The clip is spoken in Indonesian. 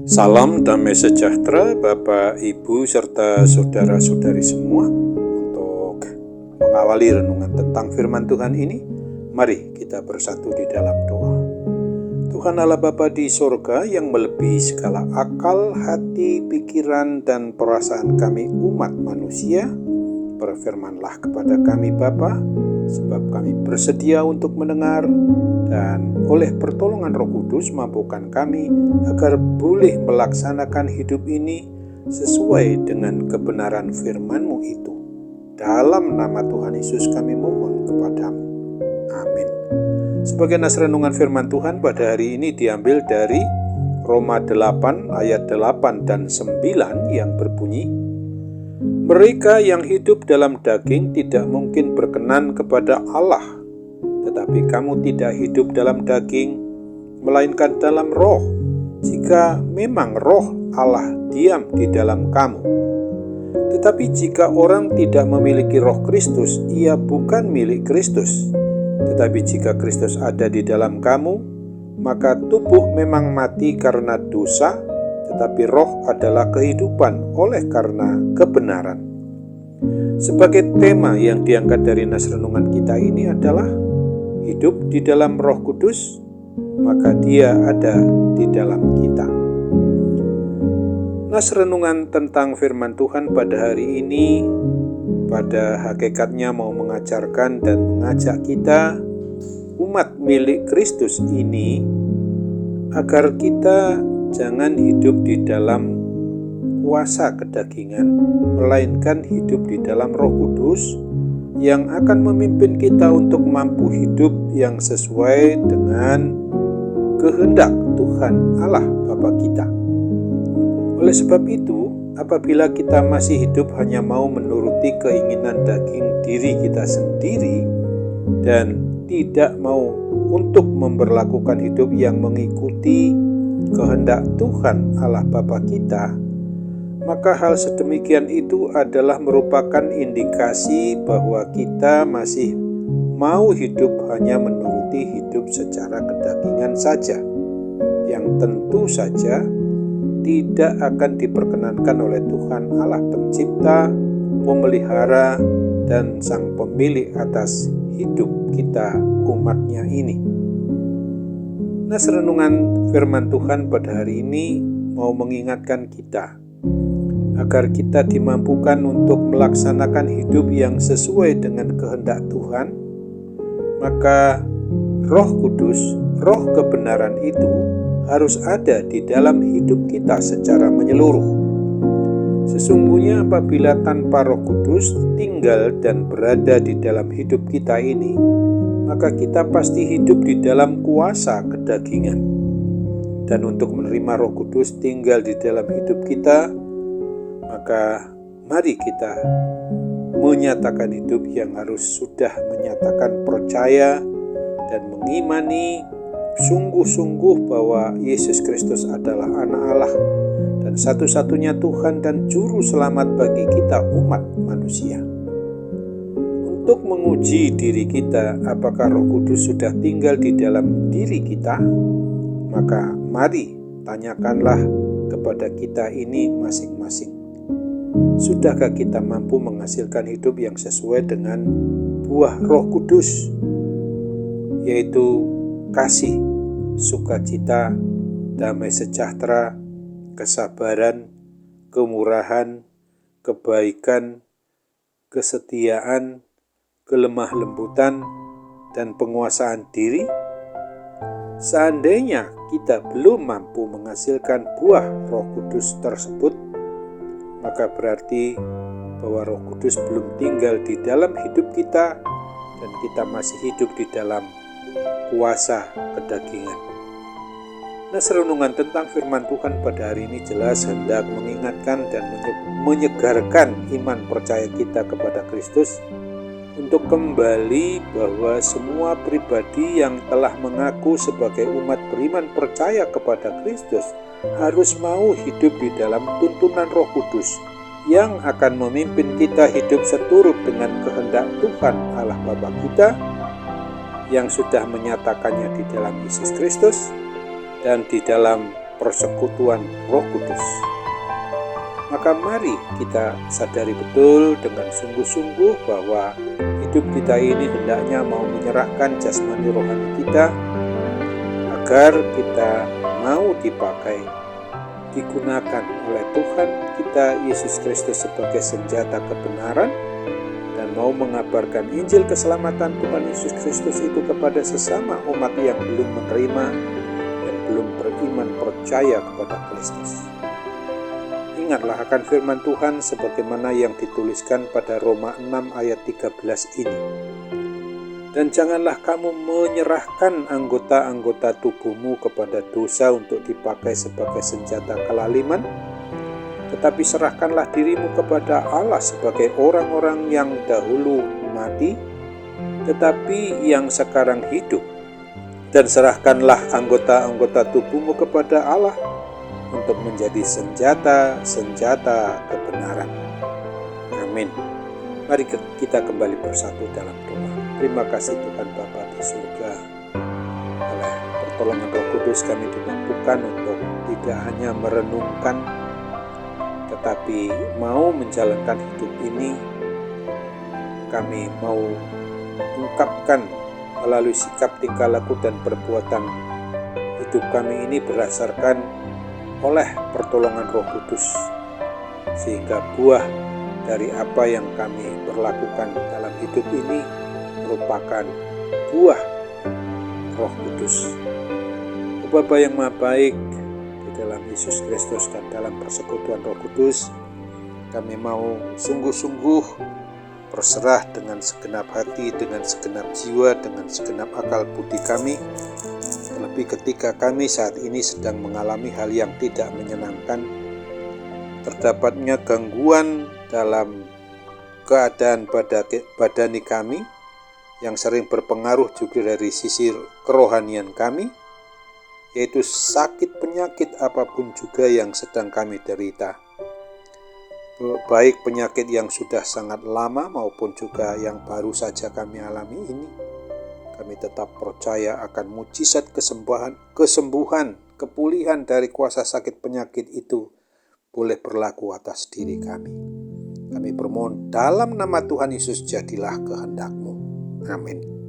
Salam damai sejahtera Bapak, Ibu, serta saudara-saudari semua. Untuk mengawali renungan tentang firman Tuhan ini, mari kita bersatu di dalam doa. Tuhan Allah Bapa di sorga yang melebihi segala akal, hati, pikiran, dan perasaan kami umat manusia, berfirmanlah kepada kami Bapa, sebab kami bersedia untuk mendengar, dan oleh pertolongan Roh Kudus mampukan kami agar boleh melaksanakan hidup ini sesuai dengan kebenaran firman-Mu itu. Dalam nama Tuhan Yesus kami mohon kepadamu. Amin. Sebagai nas renungan firman Tuhan pada hari ini diambil dari Roma 8 ayat 8 dan 9 yang berbunyi, mereka yang hidup dalam daging tidak mungkin berkenan kepada Allah. Tetapi kamu tidak hidup dalam daging, melainkan dalam roh, jika memang roh Allah diam di dalam kamu. Tetapi jika orang tidak memiliki roh Kristus, ia bukan milik Kristus. Tetapi jika Kristus ada di dalam kamu, maka tubuh memang mati karena dosa, tetapi roh adalah kehidupan oleh karena kebenaran. Sebagai tema yang diangkat dari nas renungan kita ini adalah hidup di dalam Roh Kudus, maka Dia ada di dalam kita. Nas renungan tentang firman Tuhan pada hari ini pada hakikatnya mau mengajarkan dan mengajak kita umat milik Kristus ini agar kita jangan hidup di dalam kuasa kedagingan, melainkan hidup di dalam Roh Kudus yang akan memimpin kita untuk mampu hidup yang sesuai dengan kehendak Tuhan Allah Bapa kita. Oleh sebab itu, apabila kita masih hidup hanya mau menuruti keinginan daging diri kita sendiri dan tidak mau untuk memperlakukan hidup yang mengikuti kehendak Tuhan Allah Bapa kita, maka hal sedemikian itu adalah merupakan indikasi bahwa kita masih mau hidup hanya menuruti hidup secara kedagingan saja, yang tentu saja tidak akan diperkenankan oleh Tuhan Allah Pencipta, Pemelihara, dan Sang Pemilik atas hidup kita umatnya ini. Nas renungan firman Tuhan pada hari ini mau mengingatkan kita agar kita dimampukan untuk melaksanakan hidup yang sesuai dengan kehendak Tuhan, maka Roh Kudus, roh kebenaran itu harus ada di dalam hidup kita secara menyeluruh. Sesungguhnya apabila tanpa Roh Kudus tinggal dan berada di dalam hidup kita ini, maka kita pasti hidup di dalam kuasa kedagingan. Dan untuk menerima Roh Kudus tinggal di dalam hidup kita, maka mari kita menyatakan hidup yang harus sudah menyatakan percaya dan mengimani sungguh-sungguh bahwa Yesus Kristus adalah Anak Allah dan satu-satunya Tuhan dan Juru Selamat bagi kita umat manusia. Untuk menguji diri kita apakah Roh Kudus sudah tinggal di dalam diri kita, maka mari tanyakanlah kepada kita ini masing-masing. Sudahkah kita mampu menghasilkan hidup yang sesuai dengan buah Roh Kudus, yaitu kasih, sukacita, damai sejahtera, kesabaran, kemurahan, kebaikan, kesetiaan, kelemah lembutan, dan penguasaan diri? Seandainya kita belum mampu menghasilkan buah Roh Kudus tersebut, maka berarti bahwa Roh Kudus belum tinggal di dalam hidup kita dan kita masih hidup di dalam kuasa kedagingan. Nas renungan tentang firman Tuhan pada hari ini jelas hendak mengingatkan dan menyegarkan iman percaya kita kepada Kristus untuk kembali bahwa semua pribadi yang telah mengaku sebagai umat beriman percaya kepada Kristus harus mau hidup di dalam tuntunan Roh Kudus yang akan memimpin kita hidup seturut dengan kehendak Tuhan Allah Bapa kita yang sudah menyatakannya di dalam Yesus Kristus dan di dalam persekutuan Roh Kudus. Maka mari kita sadari betul dengan sungguh-sungguh bahwa hidup kita ini hendaknya mau menyerahkan jasmani rohani kita agar kita mau dipakai, digunakan oleh Tuhan kita Yesus Kristus sebagai senjata kebenaran dan mau mengabarkan Injil keselamatan Tuhan Yesus Kristus itu kepada sesama umat yang belum menerima dan belum beriman percaya kepada Kristus. Ingatlah akan firman Tuhan sebagaimana yang dituliskan pada Roma 6 ayat 13 ini. Dan janganlah kamu menyerahkan anggota-anggota tubuhmu kepada dosa untuk dipakai sebagai senjata kelaliman, tetapi serahkanlah dirimu kepada Allah sebagai orang-orang yang dahulu mati, tetapi yang sekarang hidup. Dan serahkanlah anggota-anggota tubuhmu kepada Allah untuk menjadi senjata-senjata kebenaran. Amin. Mari kita kembali bersatu dalam doa. Terima kasih Tuhan Bapa di surga. Oleh pertolongan Roh Kudus kami dimampukan untuk tidak hanya merenungkan, tetapi mau menjalankan hidup ini. Kami mau ungkapkan melalui sikap, tingkah laku, dan perbuatan hidup kami ini berdasarkan oleh pertolongan Roh Kudus, sehingga buah dari apa yang kami berlakukan dalam hidup ini merupakan buah Roh Kudus. Bapa yang Maha Baik, di dalam Yesus Kristus dan dalam persekutuan Roh Kudus, kami mau sungguh-sungguh berserah dengan segenap hati, dengan segenap jiwa, dengan segenap akal budi kami. Terlebih ketika kami saat ini sedang mengalami hal yang tidak menyenangkan, terdapatnya gangguan dalam keadaan badani kami yang sering berpengaruh juga dari sisi kerohanian kami, yaitu sakit penyakit apapun juga yang sedang kami derita. Baik penyakit yang sudah sangat lama maupun juga yang baru saja kami alami ini, kami tetap percaya akan mujizat kesembuhan, kepulihan dari kuasa sakit penyakit itu boleh berlaku atas diri kami. Kami bermohon dalam nama Tuhan Yesus, jadilah kehendak-Mu. Amin.